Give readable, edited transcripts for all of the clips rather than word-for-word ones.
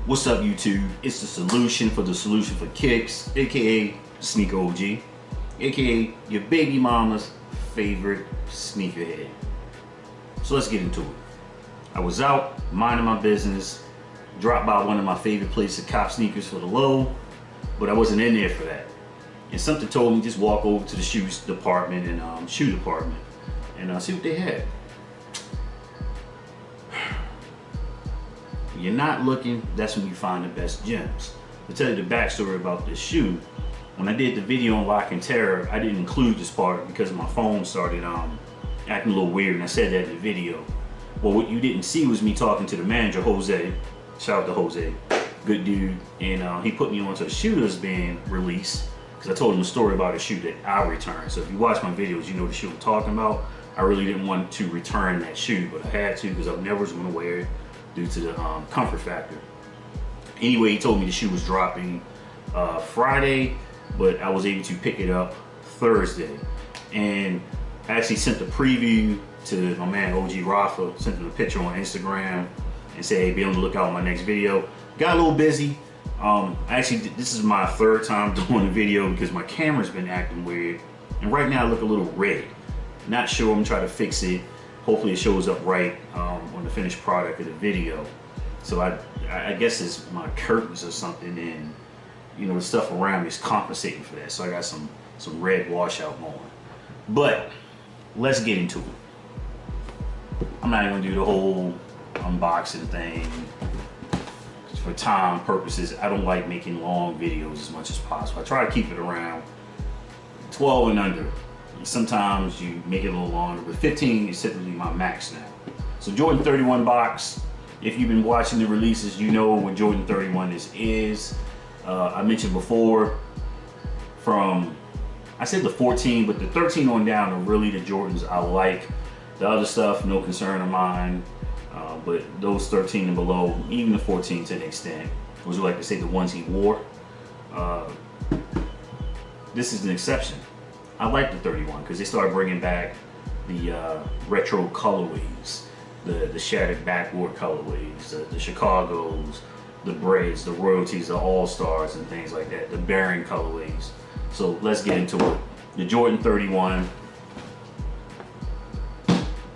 What's up, YouTube? It's the solution for kicks, aka Sneaker OG, aka your baby mama's favorite sneakerhead. So let's get into it. I was out minding my business, dropped by one of my favorite places to cop sneakers for the low, but I wasn't in there for that. And something told me just walk over to the shoes department and shoe department and see what they had. When you're not looking, that's when you find the best gems. To tell you the backstory about this shoe, when I did the video on Lock and Terror, I didn't include this part because my phone started acting a little weird, and I said that in the video. Well, what you didn't see was me talking to the manager, Jose. Shout out to Jose, good dude. And he put me onto a shoe that's being released because I told him a story about a shoe that I returned. So if you watch my videos, you know the shoe I'm talking about. I really didn't want to return that shoe, but I had to because I never was going to wear it due to the comfort factor. Anyway, he told me the shoe was dropping Friday, but I was able to pick it up Thursday. And I actually sent the preview to my man OG Rafa, sent him a picture on Instagram and said, hey, be on the lookout for my next video. Got a little busy. Actually, this is my third time doing a video because my camera's been acting weird. And right now I look a little red. Not sure, I'm trying to fix it. Hopefully it shows up right on the finished product of the video. So I guess it's my curtains or something, and you know the stuff around me is compensating for that. So I got some red washout going. But let's get into it. I'm not even gonna do the whole unboxing thing. For time purposes, I don't like making long videos as much as possible. I try to keep it around 12 and under. Sometimes you make it a little longer, but 15 is typically my max now. So Jordan 31 box, if you've been watching the releases, you know what Jordan 31 is. I mentioned before, I said the 14, but the 13 on down are really the Jordans I like. The other stuff, no concern of mine, but those 13 and below, even the 14 to an extent, would you like to say the ones he wore? This is an exception. I like the 31 because they started bringing back the retro colorways, the shattered backboard colorways, the Chicago's, the Breads, the Royalties, the All-Stars and things like that, the Baron colorways. So let's get into it. The Jordan 31,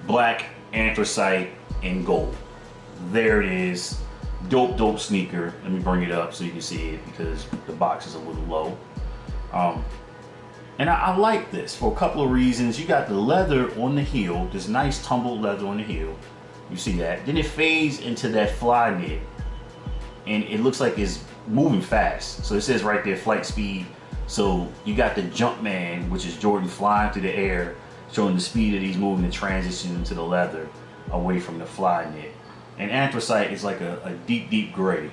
black, anthracite, and gold. There it is. Dope sneaker. Let me bring it up so you can see it because the box is a little low. And I like this for a couple of reasons. You got the leather on the heel, this nice tumbled leather on the heel. You see that. Then it fades into that fly knit, and it looks like it's moving fast. So it says right there, flight speed. So you got the Jumpman, which is Jordan flying through the air, showing the speed that he's moving and transitioning into the leather away from the fly knit. And anthracite is like a deep gray.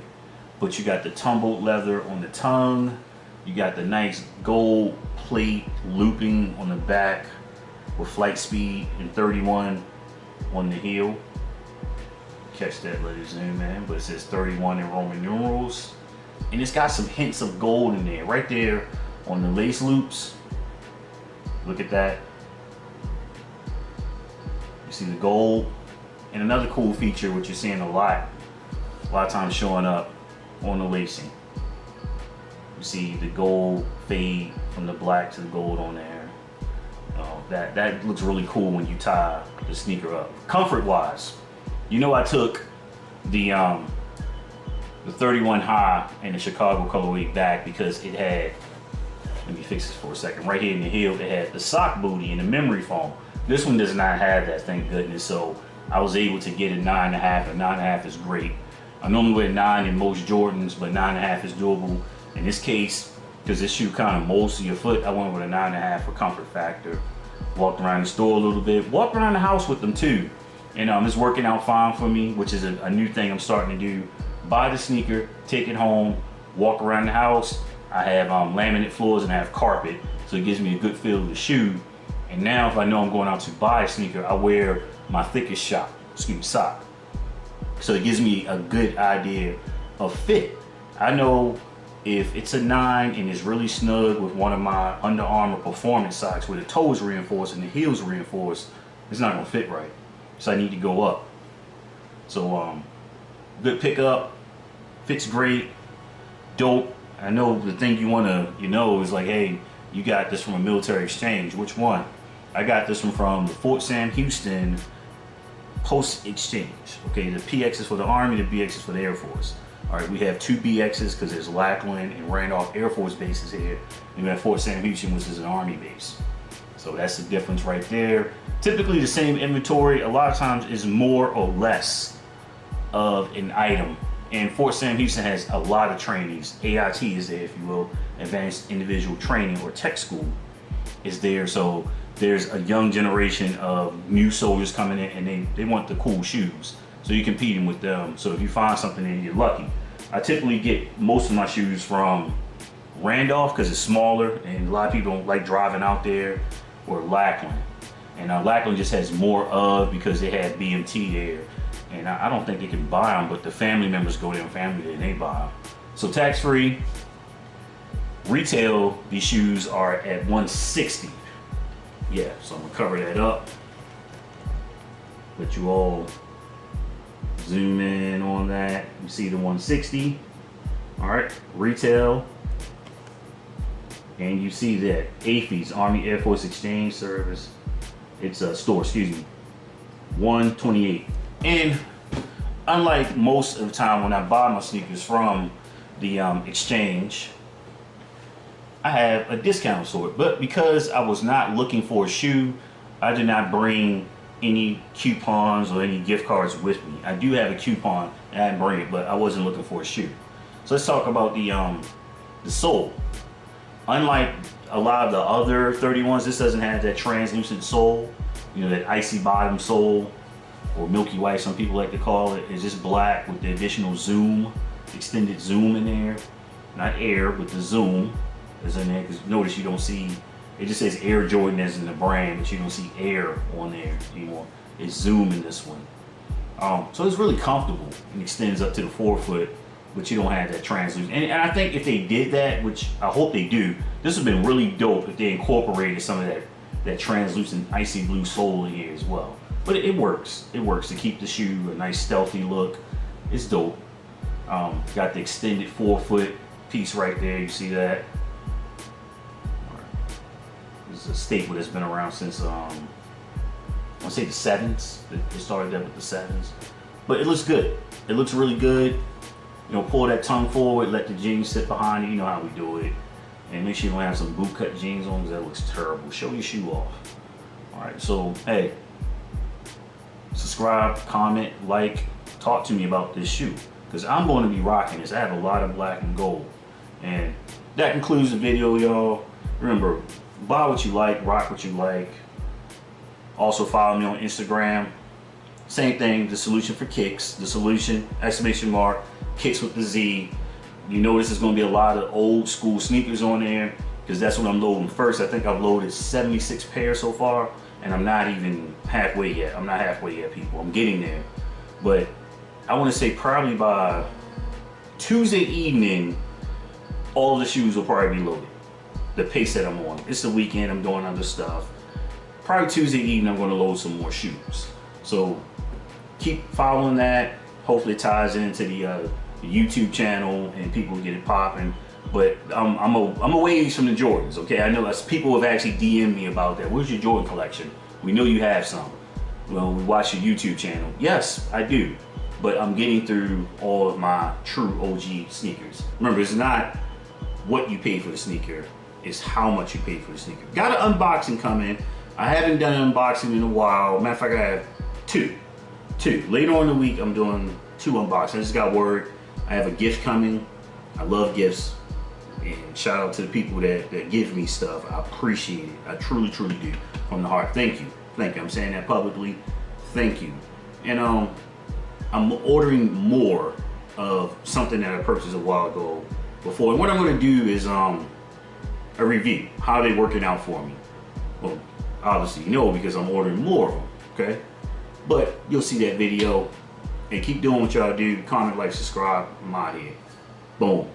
But you got the tumbled leather on the tongue. You got the nice gold plate looping on the back with flight speed and 31 on the heel. Catch that, ladies and gentlemen, but it says 31 in Roman numerals. And it's got some hints of gold in there, right there on the lace loops. Look at that. You see the gold. And another cool feature, which you're seeing a lot of times showing up on the lacing. You see the gold fade from the black to the gold on there. That looks really cool when you tie the sneaker up. Comfort wise, you know I took the 31 high and the Chicago colorway back because it had, let me fix this for a second, right here in the heel it had the sock booty and the memory foam. This one does not have that, thank goodness, so I was able to get a 9.5, and 9.5 is great. I normally wear 9 in most Jordans, but 9.5 is doable. In this case, because this shoe kind of molds to your foot, I went with a 9.5 for comfort factor. Walked around the store a little bit, walked around the house with them too. And it's working out fine for me, which is a new thing I'm starting to do. Buy the sneaker, take it home, walk around the house. I have laminate floors and I have carpet, so it gives me a good feel of the shoe. And now if I know I'm going out to buy a sneaker, I wear my thickest sock. So it gives me a good idea of fit. I know if it's a 9 and it's really snug with one of my Under Armour performance socks where the toe is reinforced and the heel is reinforced, it's not gonna fit right. So I need to go up. So good pickup. Fits great, dope. I know the thing you want to, is like, hey, you got this from a military exchange. Which one? I got this one from the Fort Sam Houston Post Exchange. Okay, the PX is for the Army, the BX is for the Air Force. All right, we have two BXs because there's Lackland and Randolph Air Force bases here. And we have Fort Sam Houston, which is an Army base. So that's the difference right there. Typically the same inventory, a lot of times is more or less of an item. And Fort Sam Houston has a lot of trainees. AIT is there, if you will, Advanced Individual Training, or Tech School is there. So there's a young generation of new soldiers coming in, and they want the cool shoes. So you're competing with them. So if you find something and you're lucky. I typically get most of my shoes from Randolph because it's smaller and a lot of people don't like driving out there, or Lackland. And Lackland just has more of, because they had BMT there. And I don't think they can buy them, but the family members go there and family and they buy them. So tax free, retail, these shoes are at $160. Yeah, so I'm gonna cover that up. Let you all zoom in on that. You see the $160. All right, retail. And you see that AFES, Army Air Force Exchange Service, it's a store, excuse me, $128. And unlike most of the time when I buy my sneakers from the exchange, I have a discount for it. But because I was not looking for a shoe, I did not bring any coupons or any gift cards with me. I do have a coupon and I didn't bring it, but I wasn't looking for a shoe. So let's talk about the sole. Unlike a lot of the other 31s, this doesn't have that translucent sole, that icy bottom sole, or milky white, some people like to call it. It's just black with the additional zoom, extended zoom in there. Not air, but the zoom is in there, because notice you don't see, it just says Air Jordan as in the brand, but you don't see air on there anymore. It's zoom in this one. So it's really comfortable and extends up to the forefoot, but you don't have that translucent. And I think if they did that, which I hope they do, this would have been really dope if they incorporated some of that translucent icy blue sole in here as well. But it works. It works to keep the shoe a nice stealthy look. It's dope. Got the extended forefoot piece right there. You see that? All right. This is a staple that's been around since I want to say the 7s. They started that with the 7s. But it looks good. It looks really good. Pull that tongue forward, let the jeans sit behind you. You know how we do it. And make sure you don't have some boot cut jeans on, because that looks terrible. Show your shoe off. All right, so hey, subscribe, comment, like, talk to me about this shoe, because I'm going to be rocking this. I have a lot of black and gold. And that concludes the video, y'all. Remember, buy what you like, rock what you like. Also follow me on Instagram. Same thing, The Solution for Kicks. The Solution, !, Kicks with the Z. You notice there's going to be a lot of old school sneakers on there, because that's what I'm loading first. I think I've loaded 76 pairs so far, and I'm not even halfway yet. I'm not halfway yet, people. I'm getting there. But I want to say probably by Tuesday evening, all the shoes will probably be loaded. The pace that I'm on. It's the weekend, I'm doing other stuff. Probably Tuesday evening, I'm going to load some more shoes. So keep following that. Hopefully it ties into the YouTube channel and people get it popping. But I'm a ways from the Jordans, okay? I know that's, people have actually DM'd me about that. Where's your Jordan collection? We know you have some. Well, we watch your YouTube channel. Yes, I do. But I'm getting through all of my true OG sneakers. Remember, it's not what you pay for the sneaker, it's how much you pay for the sneaker. Got an unboxing coming. I haven't done an unboxing in a while. Matter of fact, I have two. Later on in the week, I'm doing 2 unboxings. I just got word. I have a gift coming. I love gifts. And shout out to the people that give me stuff. I appreciate it. I truly, truly do. From the heart. Thank you. Thank you. I'm saying that publicly. Thank you. And I'm ordering more of something that I purchased a while ago before. And what I'm going to do is a review. How they working out for me. Well, obviously you know, because I'm ordering more of them. Okay? But you'll see that video. And keep doing what y'all do. Comment, like, subscribe. I'm out here. Boom.